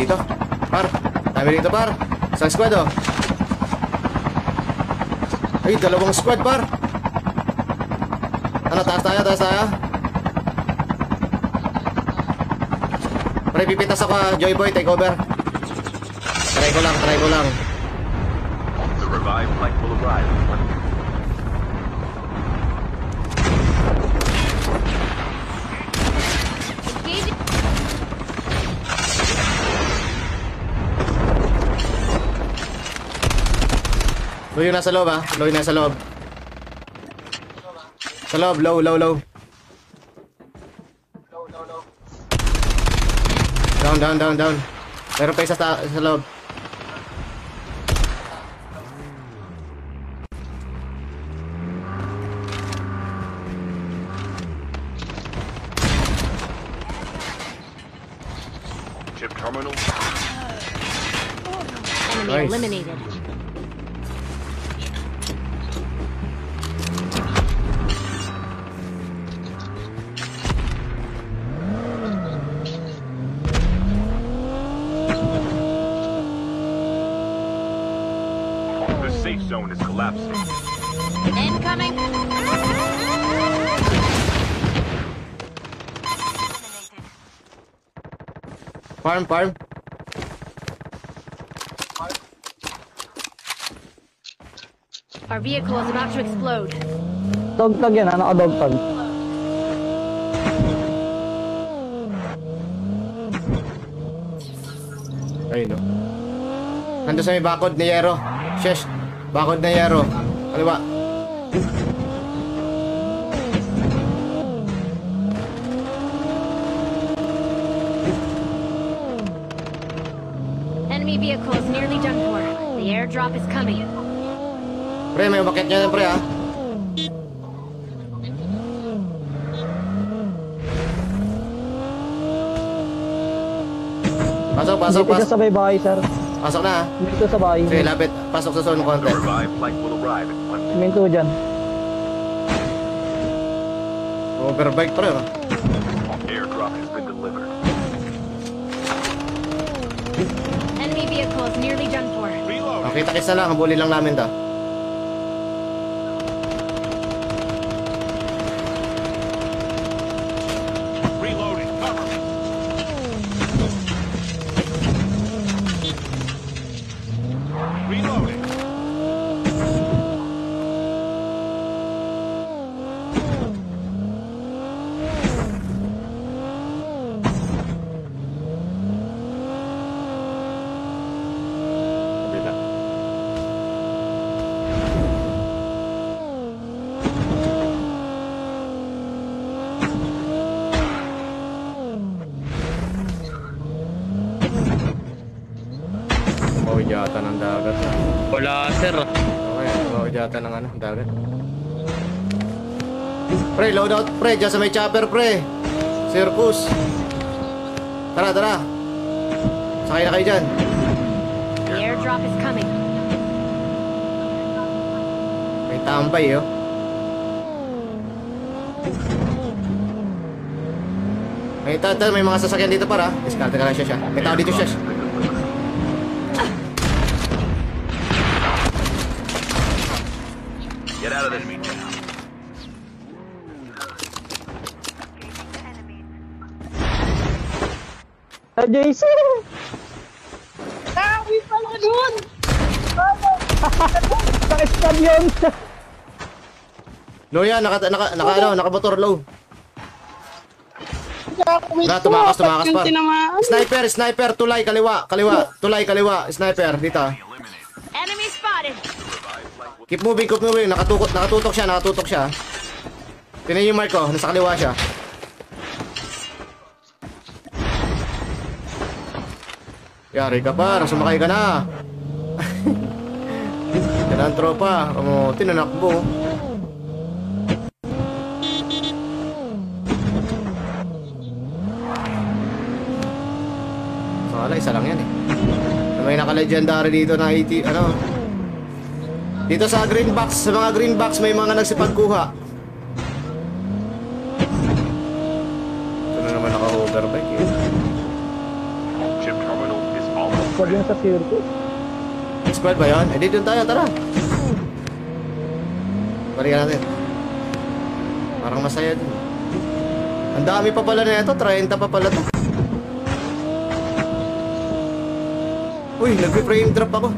dito. Par, dami dito par. Isang squad oh. Ay, dalawang squad par. Ano, taas tayo, taas tayo. Pre, pipitas ako Joy Boy, take over. Try ko lang, try ko lang. The revived flight will arrive. Low yung nasa loob ah. Low yung nasa loob. Sa loob, low, low, low. Down, down, down, down. Meron pa isa sa loob. Chip terminal. Enemy Nice. eliminated. The safe zone is collapsing. Incoming. Farm, farm. Our vehicle is about to explode. Dogtag yan, naka-dogtag. Ayun no. Nandun sa may bakod ni Yero. Shesh, bakod na Yero. Kaliwa. Enemy vehicle is nearly done for. The airdrop is coming. Pre, may umakyat niya yan pre ah. Pasok, pasok, Dito pasok. sa may bahay, sir. Pasok na ah. Dito sa bahay. Sige, lapit. Pasok sa zone ng konti. The revived flight will arrive in 1 minute. Minto dyan. Overbike pre ah. Airdrop has been delivered. Enemy vehicle is nearly done for. Reload. Oh, kita-kits na lang. Habulin lang namin to. Reloading. Cover me. Reloading. Kabila. Bawid yata ng dagat ah. Wala, sir. Okay, bawid yata ng ano, dagat. Pre, loadout pre, dyan sa may chopper pre. Circus. Tara, tara. Sakay na kayo dyan. The airdrop is coming. May tambay oh. May mga sasakyan dito para. Diskarte ka lang siya. May tao dito siya. Get out of this. Ah, JC! Uy pala dun! Naka-stab yun! Low yan, nakamotor low. Wait Wala, po, tumakas ba't yung pa. tinamaan? Sniper, sniper, tulay, kaliwa, tulay, kaliwa, sniper, dito. Enemy spotted. Keep moving, nakatutok siya. Tinan yung mark ko, nasa kaliwa siya. Yari ka pa, sumakay ka na. Yan ang tropa, tinanakbo. Sala, isa lang yan eh. May naka-legendary dito na 80, ano. Dito sa green box, sa mga green box may mga nagsipagkuha. Ito na naman naka-overbike eh. Chip terminal is Sabi yun sa circus. Squad ba yun? Eh, doon tayo, tara. Balikan natin. Parang masaya din. Ang dami pa pala na ito, 30 pa pala to. Uy, nagpi-frame drop ako.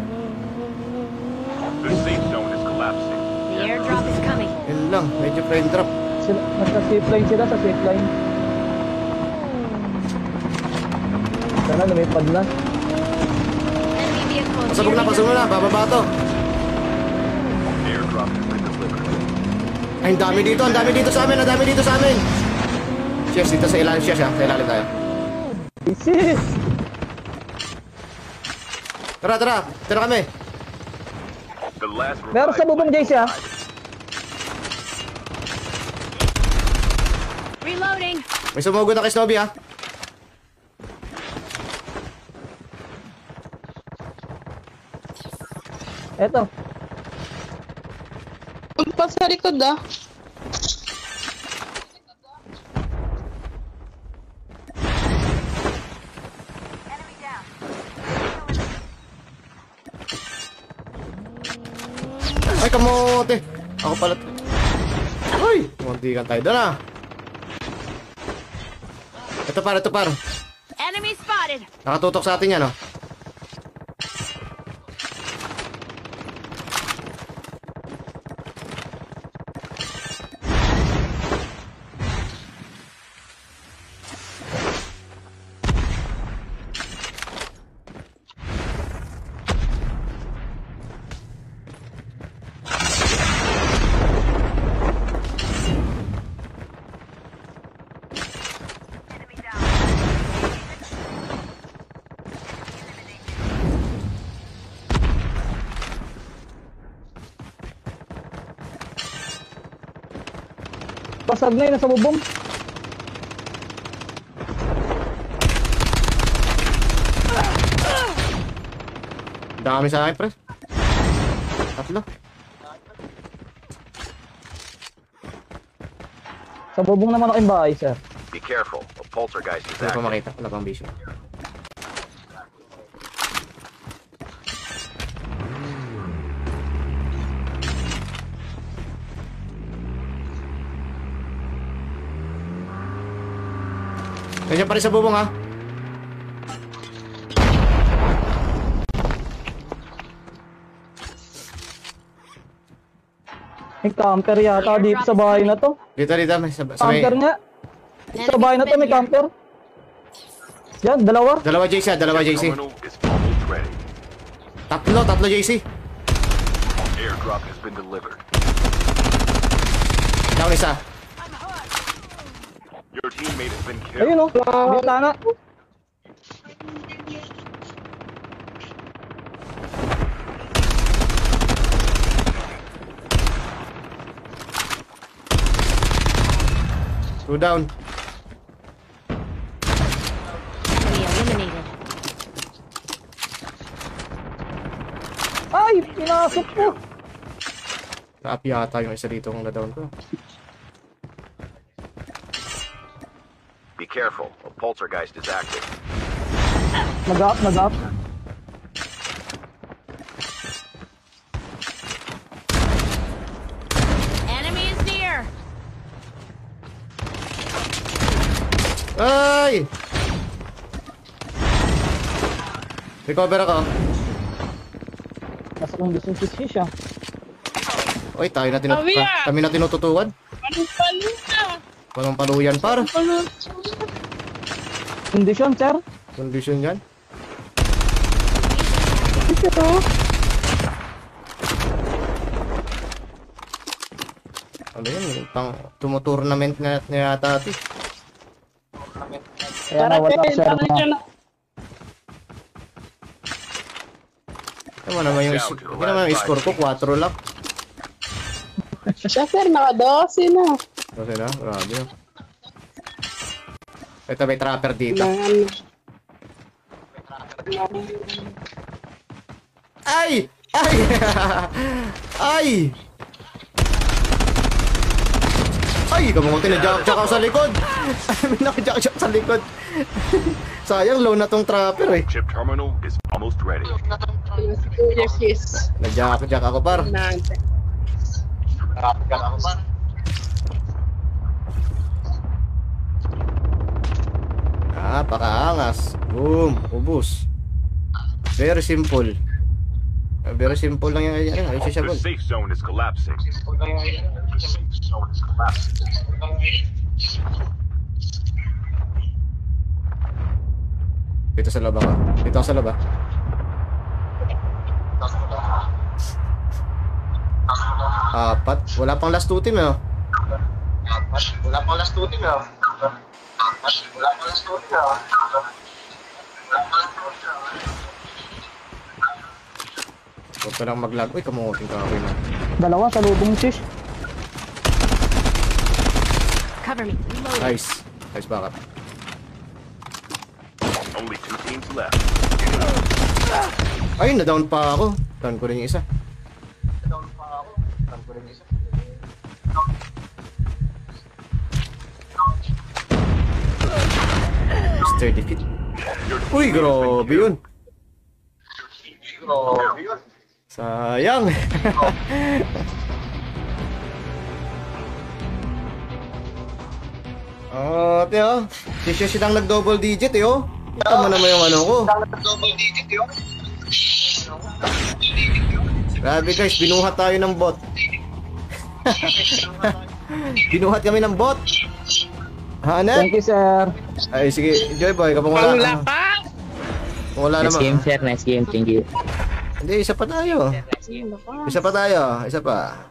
The safe zone is collapsing. The airdrop is coming. Yun lang, medyo frame drop. Nasa safe line sila, sa safe line. Sana lumipad na. Enemy vehicle is Pasabog na, bababa to. Airdrop has been delivered. Ay, ang dami dito sa amin, Cheers, dito sa ilalim, cheers ha, sa ilalim tayo. Easy! Tara kami. The last Meron sa bubong, JC, ha? reloading. May sumugod na kay Snobby ha. Eto. Pa sa likod ah. Ay, kamote. Ako pala. Uy, muntikan tayo doon ah. Ito par. Enemy spotted. Nakatutok sa atin yan oh. Pasag na yun, nasa bubong. Dami sa akin, pre. Tatlo. Sa bubong naman ako yung bahay, sir. Be careful. A poltergeist is Wala pa active. makita. Wala pang vision. Nandiyan pa rin sa bubong ha. May camper yata dito sa bahay na to. Dito. May Camper nga. Sa bahay na to may camper. Yan, dalawa. dalawa JC. Terminal is almost ready. Tatlo JC. Airdrop has been delivered. Down isa. Your teammate has been killed. Ayun o, bintana. Two down. We eliminated. Ay, pinasok ko. Naapi yata yung isa dito kung na-down ko. Be careful. A poltergeist is active. Nag-up. Enemy is near. Ay! Recover ako. Nasa condition siya. Oy, Sabi ah. kami na tinututukan. Anong palo na? Walang paluyan par. Palo. Condition, sir. Condition yan. Ito. Ano yan? Pang tumuturnament na yata ati. Kaya nawala, sir. Ano naman yung hindi naman yung score ko, 4 lang. Siya sir, naka-12 na. Kasi na, grabe. Ito may trapper dito. Ay! Ay! Ay! Ay, kamuti na jack ako sa likod. May naka-jack sa likod. Sayang, low na tong trapper eh. Chip terminal is almost ready. Kuya Kiss. Nag-jack ako par. Nante. Pakaangas. Boom, ubus. Very simple. Very simple lang yung yan. Ay, The sisabol. safe zone is collapsing. Dito sa laba ka. Dito ako sa laba. Apat. Wala pang last two team eh. Wala pang last two team eh. Huwag ka lang mag-lag. Uy, kamuting ka ako na. Dalawa sa lubong sis. Cover me. Reloading. Nice. Nice backup. Only 2 teams left. Ay, na-down pa ako. Down ko rin yung isa. Mr. Defeat. Uy, grabe yun. Sayang. Tiyo. Sisyo silang nag-double digit, yo. Tama naman yung ano ko. Grabe guys, binuhat tayo ng bot. Binuhat kami ng bot. Hanep? Thank you, sir. Ay, sige. Enjoy boy. Kapag wala. Wala pa. Kung wala Nice naman. game, sir. Nice game. Thank you. Hindi, isa pa tayo. Isa pa tayo. Isa pa.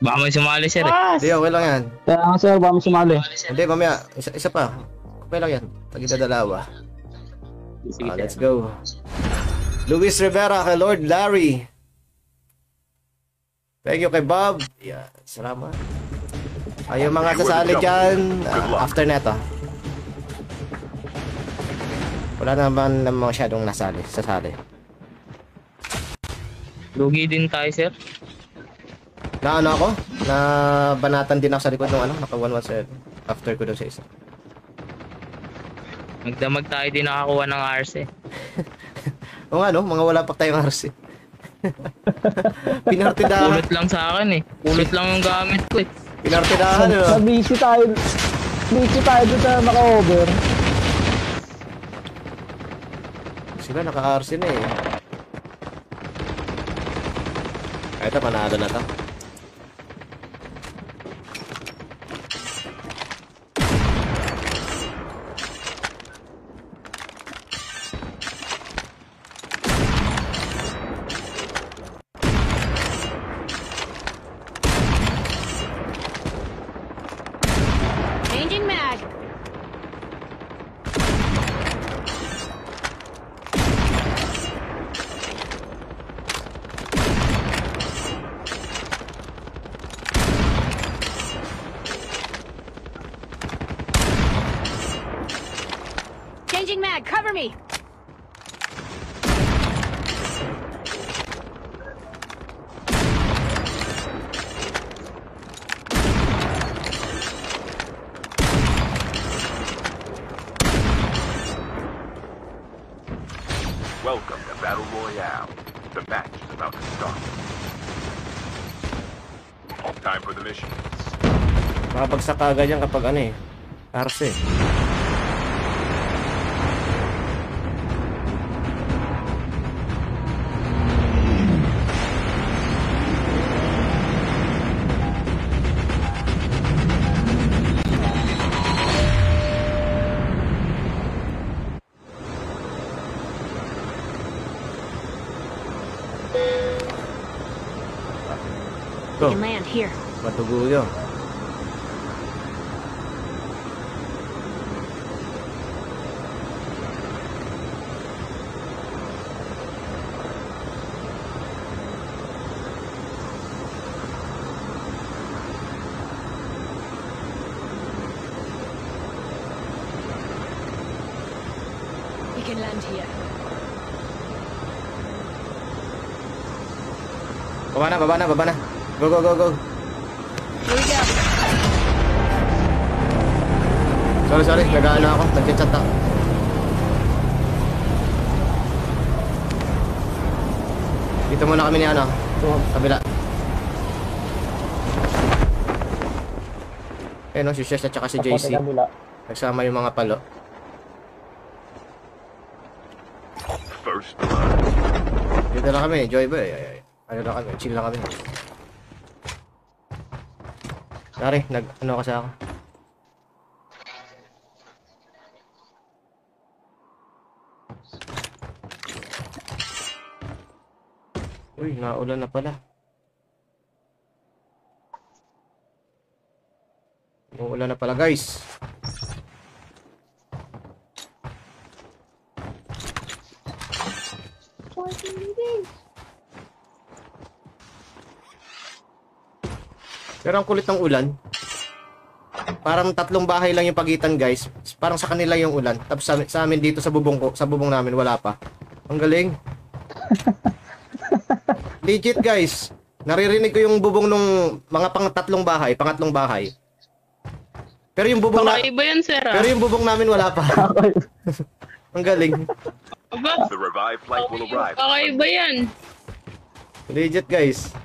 Baka may sumali, sir. Hindi, okay lang yan. Kaya nga, sir, baka mo sumali. Hindi, mamaya. Isa pa. Okay lang yan. Tagida dalawa. Sige, sir. Let's go. Luis Rivera kay Lord Larry. Thank you kay Bob. Yeah, salamat. Ay, yung mga sasali dyan, after neto. Wala naman masyadong sasali. Lugi din tayo, sir. Na ano ako? Na banatan din ako sa likod ng ano, naka 117. After ko daw sa isa. Magdamag tayo din nakakuha ng RC. O nga no, mga wala pa tayong RC. Pinartidahan. Pulot lang sa akin eh. Pulot lang yung gamit ko eh. Pinartidahan, Sa no? busy tayo. Busy tayo dito sa naka-over. Sila naka-RC na eh. Ito, panalo na to. Changing mag. Changing mag. Cover me. Welcome to Battle Royale. The match is about to start. Time for the mission. Makapagsak ka agad yan kapag ano eh. RC. We can land here. Matugo yun. We can land here. Baba na, baba na, baba na. Go, go, go, go. Here we go. Sorry, nag-ano ako, nag-chat ako. Dito muna kami ni ano, kabila. Eh no, si Shesh at saka si JC. Nagsama yung mga palo. First blood. Dito lang kami, Joy Boy. Ano lang kami, chill lang kami. Sorry, ano kasi ako. Uy, naulan na pala. Uulan na pala, guys. Pero ang kulit ng ulan. Parang 3 bahay lang yung pagitan, guys. Parang sa kanila yung ulan. Tapos sa amin dito sa bubong namin wala pa. Ang galing. Legit, guys. Naririnig ko yung bubong nung mga pangatlong bahay. Pero yung bubong Kakaiba yan, sir. Pero yung bubong namin wala pa. Ang galing. Aba, The revived flight will arrive. kakaiba yan. Legit, guys.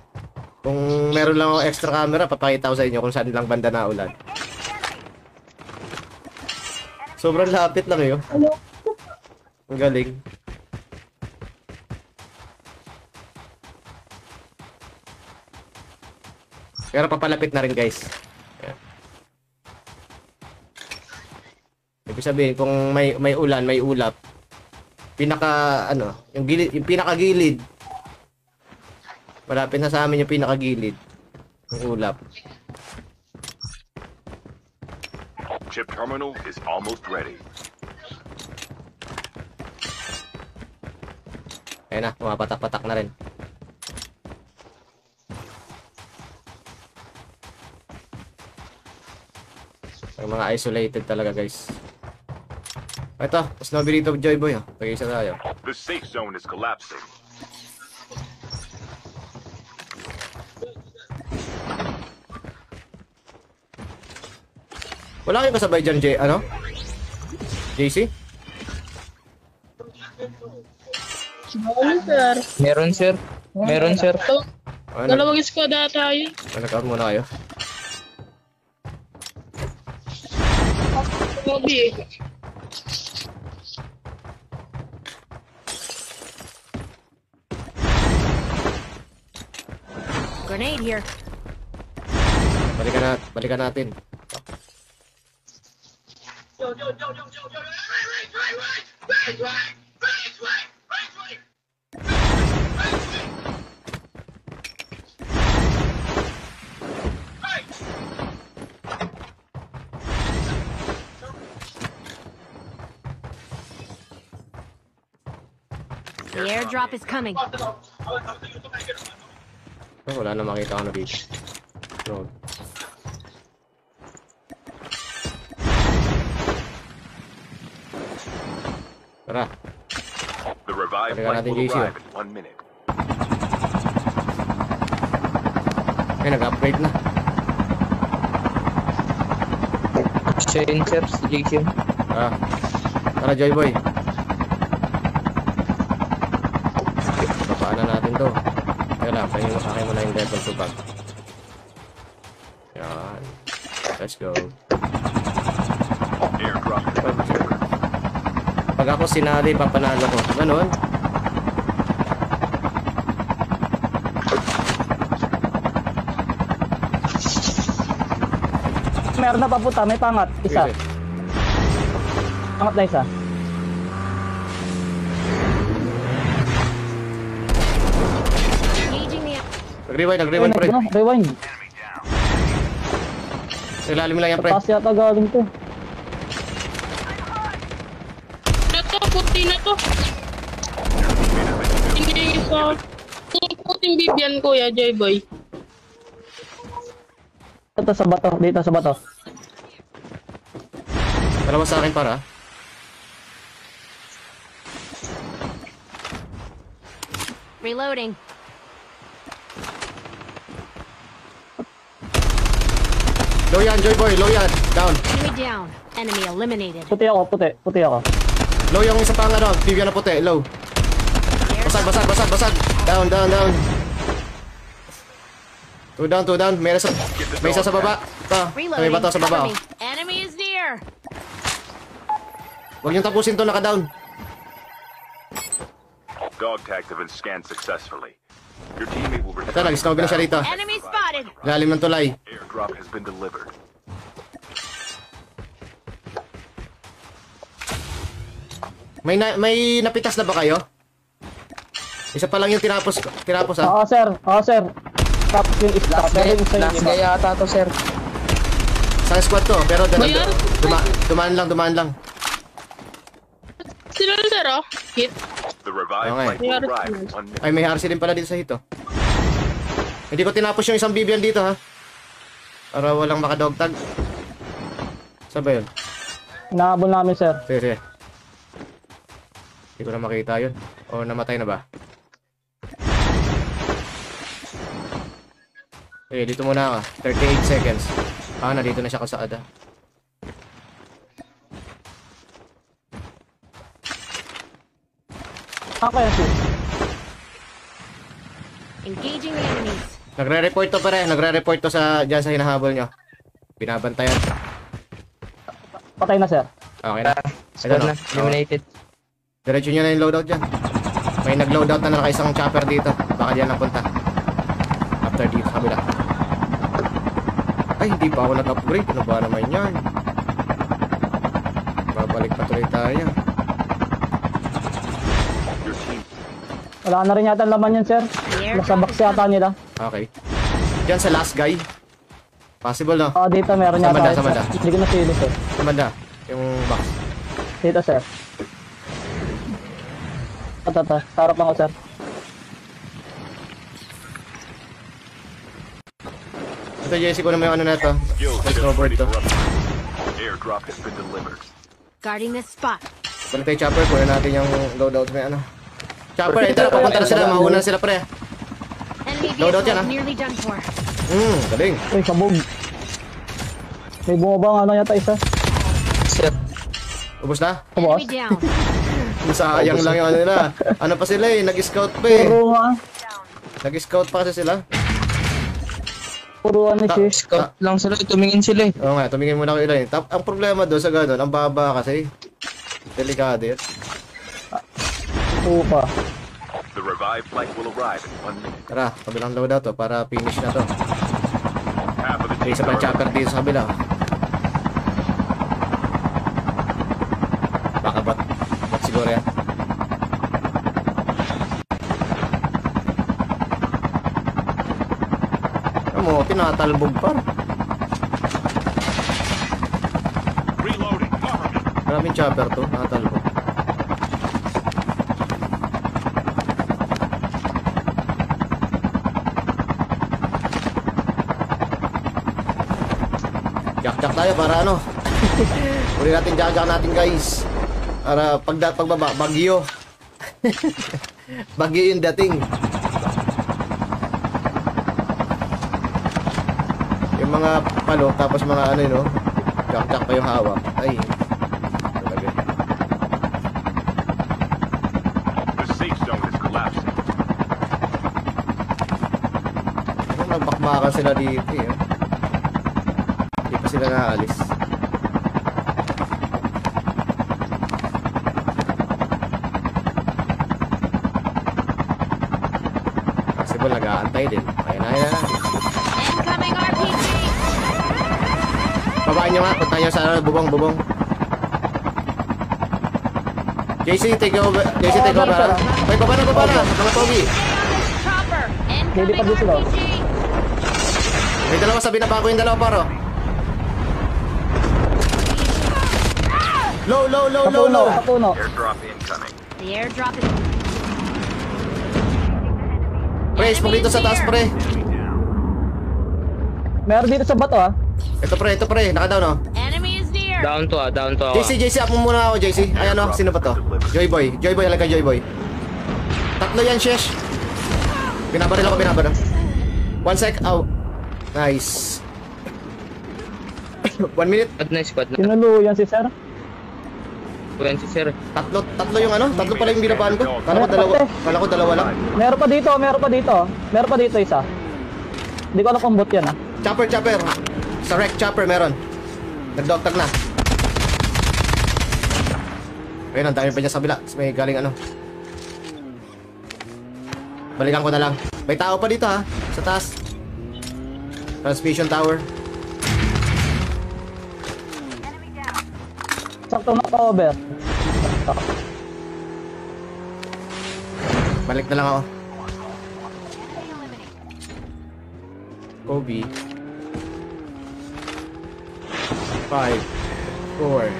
Kung meron lang ako extra camera, papakita ko sa inyo kung saan lang banda na ulan. Sobrang lapit lang yun. Ang galing. Pero papalapit na rin, guys. Ayan. Ibig sabihin, kung may ulan, may ulap, yung pinakagilid. Malapit na sa amin yung pinakagilid. Yung ulap. Chip terminal is almost ready. Ayan na, pumapatak-patak na rin. Ang mga isolated talaga, guys. Ito, Snowby dito, Joy Boy. Pag-isa tayo. The safe zone is collapsing. Wala kayong kasabay dyan, JC? Ano, sir? Meron, sir. Meron, sir. Dalawang squad ata tayo. Nag-out muna kayo. Lobby. Grenade here. Balikan natin. The airdrop is coming. Wala na makita ko na dito. No. Tara. The revived Balikan flight natin, will JC, arrive in 1 minute. Ay, nag-upgrade na. Siya yun, sir. Si JC. Tara, Joy Boy. Papaan na natin to. Kaya lang, akin mo na yung level 2 bag. Yan. Let's go. Airdrop. Pag ako sinali, papanalo ko. Ganon. Meron na papunta, may pangat. Isa. Sige. Pangat na isa. Engaging the. Nag-rewind, pre. Rewind. Ilalim lang yan, pre. Taas yata galing to. Na to, puti na to. Hindi ko. Puting bibyan ko, ya, Joy Boy. Ito sa bato, dito sa bato. Dalawa sa akin para. Reloading. Low yan, Joy Boy. Low yan. Down. Enemy down. Enemy eliminated. Puti ako, puti ako. Low yung isa pang ano, Vivian na puti, low. Basag, basag, basag, basag. Down, down, down. Two down. May isa sa baba. Ito, may Reloading. bato sa baba. Cover Oh. me. Enemy is near. Huwag niyong tapusin to, naka-down. Dog tags have been scanned successfully. Your teammate will Ito, return. nag-snowy na siya rito. Enemy spotted. Lalim ng tulay. Airdrop has been delivered. May napitas na ba kayo? Isa pa lang yung tinapos ha. Oo, sir. Oo, sir. Tapos yung isa. Pero yung isa yung Last iba. guy ata to, sir. Isang squad to, pero Mayroon. dumaan lang. Sino na, sir, oh? Hit. The revived Okay. flight will arrive in 1 minute. Ay, may RC din pala dito sa hito. Hindi ko tinapos yung isang Vivian dito ha. Para walang makadogtag. Saan ba yun? Inaabol namin, sir. Sige. Hindi ko na makita yun. O namatay na ba? Eh, dito muna ka. 38 seconds. Nandito na siya kasada. Ako yan, sir. Engaging the enemies. Nagre-report to pare. Nagre-report to dyan sa hinahabol nyo. Binabantayan. Patay na, sir. Okay na. Squad Ito, na. Eliminated. Diretso nyo na yung loadout dyan. May nag-loadout na nakaisang chopper dito. Baka dyan napunta. After dito, kabila. Ay, hindi pa ako nag-upgrade. Ano ba naman yan? Babalik pa tuloy tayo. Your team Wala na rin yata ang laman yan, sir. Nasa box yata nila. Okay. Dyan sa last guy. Possible, no? Oo, dito meron Sa yata. banda, sir. sa banda. Hindi ko na sili, sir. Sa banda. Yung box. Dito, sir. Ito. Sarap lang ako, sir. Ito, Jesse, ko naman yung ano na ito. skills May just snowboard ready to. for upgrade. Airdrop has been delivered. Guarding this spot. Balik tayo chopper. Kunin natin yung loadout may ano. Chopper, ito na. Papunta na sila. Mauna na sila, pre. Enemy Loadout vehicle yan, is nearly done for. Galing. Uy, kabog. May bumaba nga ano yata isa. Sir. Ubus na? Boss. Enemy down. Sayang lang yung ano nila. Ano pa sila eh. Nag-scout pa eh. Puro nga. Nag-scout pa kasi sila. Puro ano siya. Scout lang sila. Tumingin sila eh. Oo nga, tumingin muna ako ilan. Ang problema doon sa gano'n, ang baba kasi. Delikado yan. Ito pa. The revived flight will arrive in 1 minute. Tara, kabilang loadout to para finish na to. Half of the May team isa pang are chopper dito sa kabila. Baka bat siguro yan. Ano mo, tinatalbog pa. reloading. Cover me. Maraming chopper to, nakatalbog. Jak-jak tayo para ano. Uli natin jak-jak natin guys. Para pagbaba, bagyo. Bagyo yung dating. Yung mga palo, tapos mga ano yun, no? Jak-jak pa yung hawak. Ay. Talaga. The safe zone is collapsing. Ano, nagbakbakan sila dito eh. Hindi pa sila naalis. Possible nag-aantay din. Ayun na, ayun na. Incoming RPG. Babain nyo nga, punta nyo sa bubong. JC, take over. JC, take over. sir. Ay, baba na. Mga pogi. Chopper. Hindi pa Incoming dito sila. RPG. May dalawa sa binaba ko yung dalawa, paro. Low. Kapuno. Airdrop incoming. The airdrop is. Pre, smoke dito sa taas, pre. Meron dito sa bato, ah. Ito, pre. Naka-down, oh. Enemy is near. Down to ako. JC, up mo muna ako, JC. Ayan, oh. Sino ba to? Joyboy, alaga Joyboy. Tatlo yan, Shesh. Binabaril ako. 1 sec. Ow. Nice. 1 minute. Squad na. Tinuluyan si sir. 20 sir. Tatlo yung ano? Tatlo pala yung binabaan ko. Kala ko dalawa lang. Meron pa dito, meron pa dito. Meron pa dito isa. Hindi ko alam kung bot yan ah. Chopper. Sa wreck chopper meron. Nagdogtag na. Ayun, ang dami pa niya sa bila. May galing ano. Balikan ko na lang. May tao pa dito ha. Sa taas. Transmission tower. Sakto na cover. Balik na lang ako. Kobe. 5, 4,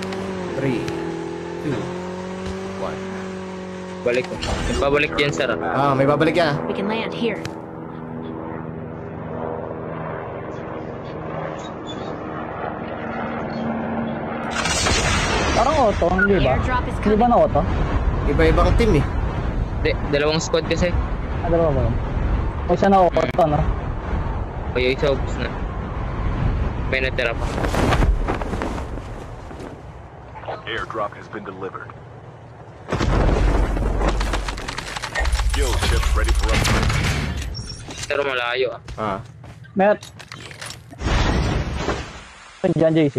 3, 2, 1. Balik ko. Nagpabalik yan sir. May babalik yan We can land here. Parang auto, hindi ba? Airdrop is Hindi ba coming. na auto? Iba-ibang team eh. Hindi, dalawang squad kasi. Dalawa ba yun? O isa na auto, no? Kaya isa ubus na. May natira pa. Airdrop has been delivered. Skill chip ready for upgrade. Pero malayo ah. Met. Diyan, JC.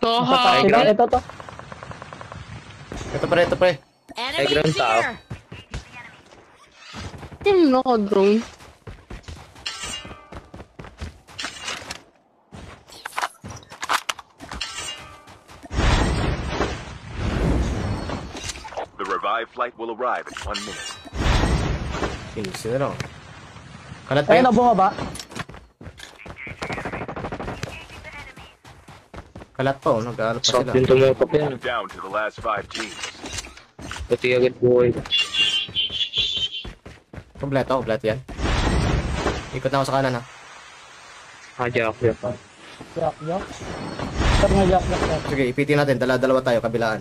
Toha. Sila, ito to. Ito pre. Ay, Enemy ground tao. here. Naka-drone. The revived flight will arrive in 1 minute. Easy na lang. Kalat pa Ayun yan. na bumaba. Kalat pa oh. Nag-aalap pa Soft sila. yung tumutok yan. Down to the last 5 teams. Pati agad buhay. Kompleto yan. Ikot na ako sa kanan ha. Jack yun. Jack. Sir nga Jack. Sige, ipitin natin. Dala-dalawa tayo, kabilaan.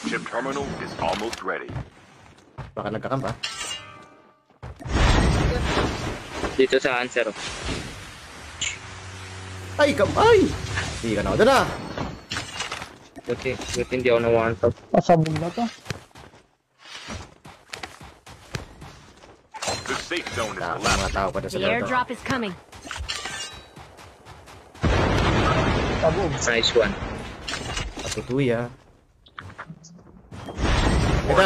Chip terminal is almost ready. Baka nagkakamp ha. Dito sa answer. Ay, kamay! Hindi ka na ako doon ah. Buti hindi ako na one top. Pasabog na to. The safe zone is Mga collapsing. tao pa na sa The loob. airdrop is coming. Pasabog. Nice one. Patutuya. Ito,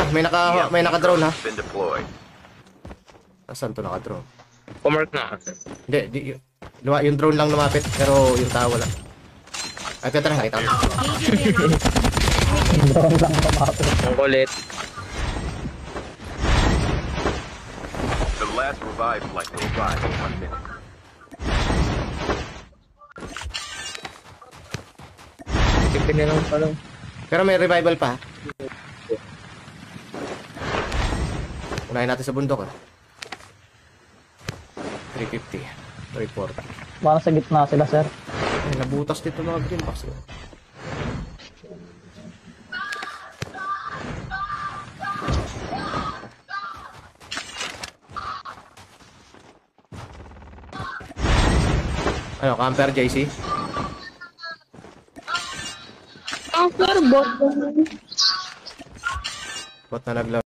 may naka-drone ha. Been deployed. Saan to naka-drone? Pumark na ako. Hindi, yung drone lang lumapit, pero yung tao wala. At ito na, nakita ko. Engaging the enemy. Drone lang kumapit. Ang kulit. The last revived flight will arrive in 1 minute. Tipin na lang pa lang. Pero may revival pa. Unahin natin sa bundok ah. 350, 340. Parang sa gitna sila, sir. Ay, nabutas dito mga green box. Ano, camper JC? Ang bot. Ba't na naglag?